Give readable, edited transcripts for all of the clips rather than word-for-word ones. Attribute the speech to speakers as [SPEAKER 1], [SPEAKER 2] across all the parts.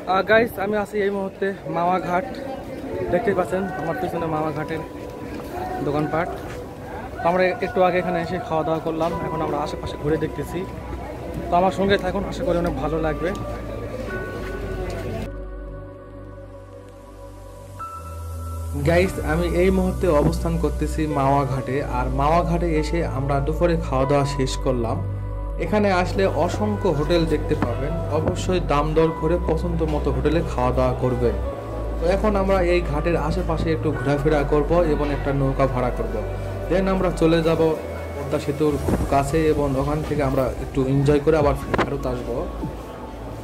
[SPEAKER 1] Guys আমি আছি এই মুহূর্তে মাওয়া ঘাট, দেখতেই পাচ্ছেন আমার পিছনে মাওয়া ঘাটের দোকানপাট। আমরা একটু আগে এখানে এসে খাওয়া দাওয়া করলাম, এখন আমরা আশেপাশে ঘুরে দেখতেছি। তো আমার সঙ্গে থাকুন, আশা করি অনেক ভালো লাগবে। গাইস আমি এই মুহূর্তে অবস্থান করতেছি মাওয়া ঘাটে, আর মাওয়া ঘাটে এসে আমরা দুপুরে খাওয়া দাওয়া শেষ করলাম। এখানে আসলে অসংখ্য হোটেল দেখতে পাবেন, অবশ্যই দাম দর করে পছন্দ মতো হোটেলে খাওয়া দাওয়া করবেন। তো এখন আমরা এই ঘাটের আশেপাশে একটু ঘোরাফেরা করব এবং একটা নৌকা ভাড়া করব, দেন আমরা চলে যাব পদ্মা সেতুর খুব কাছে এবং ওখান থেকে আমরা একটু এনজয় করে আবার ফেরত আসবো।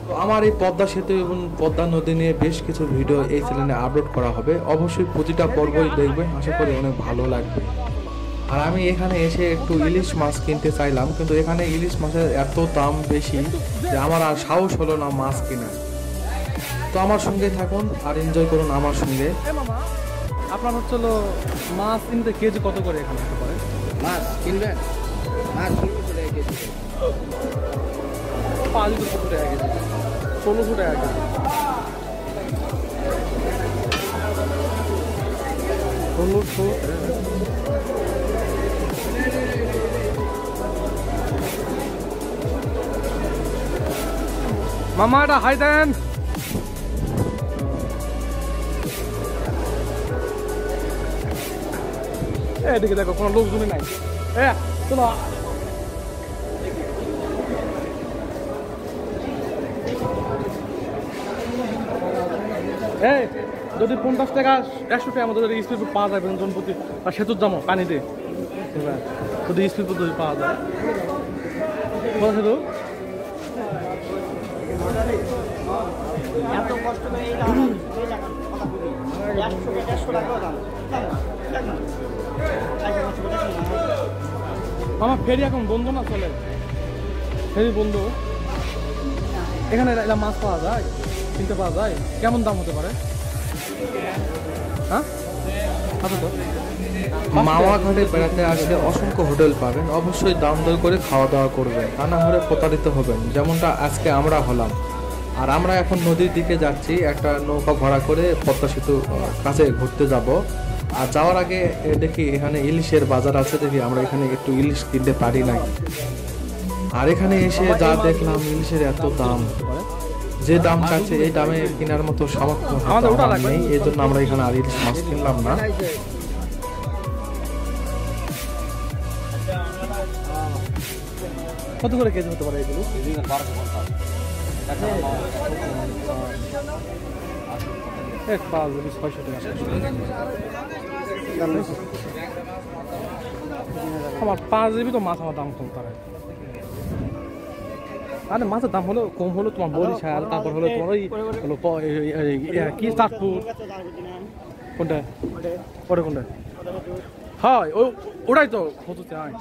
[SPEAKER 1] তো আমার এই পদ্মা সেতু এবং পদ্মা নদী নিয়ে বেশ কিছু ভিডিও এই চ্যানেলে আপলোড করা হবে, অবশ্যই প্রতিটা পর্বই দেখবেন, আশা করি অনেক ভালো লাগবে। আর আমি এখানে এসে একটু ইলিশ মাছ কিনতে চাইলাম, কিন্তু এখানে ইলিশ মাছের এত দাম বেশি যে আমার আর সাহস হলো না মাছ কেনার। তো আমার সঙ্গে থাকুন আর এনজয় করুন আমার সঙ্গে। আপনার হচ্ছে মাছ কিনতে কেজি কত করে এখানে হতে পারে?
[SPEAKER 2] মাছ কিনবেন? মাছ 1600 টাকা কেজি।
[SPEAKER 1] 500 টাকা কেজি, 1600 টাকা কেজি। 1600। মামা এটা হাই দেন। এদিকে দেখো কোনো লোকজনই নাই। চলো যদি 50 টাকা 100 টাকা আমাদের স্পিড পাওয়া যায় জনপ্রতি, আর সেতুর দামও পানিতে যদি স্পিড যদি পাওয়া যায়। সেতু
[SPEAKER 2] এত কষ্ট করে এই দাম 100 টাকা দাম।
[SPEAKER 1] আমার ফেরি এখন বন্ধ না, চলে ফেরি বন্ধ। এখানে মাছ পাওয়া যায়, কিনতে পাওয়া যায়, কেমন দাম হতে পারে? হ্যাঁ মাওয়া ঘাটে বেড়াতে আসলে অসংখ্য হোটেল পাবেন, অবশ্যই দাম দর করে খাওয়া দাওয়া করবেন, তা না হলে প্রতারিত হবেন, যেমনটা আজকে আমরা হলাম। আর আমরা এখন নদীর দিকে যাচ্ছি, একটা নৌকা ভাড়া করে পদ্মা সেতু কাছে ঘুরতে যাব। আর যাওয়ার আগে দেখি এখানে ইলিশের বাজার আছে, দেখি আমরা এখানে একটু ইলিশ কিনতে পারি নাই। আর এখানে এসে যা দেখলাম ইলিশের এত দাম, যে দাম চাচ্ছে এই দামে কেনার মতো সামর্থ্য নেই, এই জন্য আমরা এখানে আর ইলিশ মাছ কিনলাম না। কত করে কেজি হতে পারে এগুলো? 600 টাকা। আমার 5 জিবি তো মাছ, আমার দাম কম তার। আরে মাছের দাম হলো কম হলো তোমার বরিশাল, তারপর হলো তোমার ওই হলো কি চাঁদপুর। কোনটা ওটা কোনটা? হ্যাঁ ওটাই তো হতো চাই।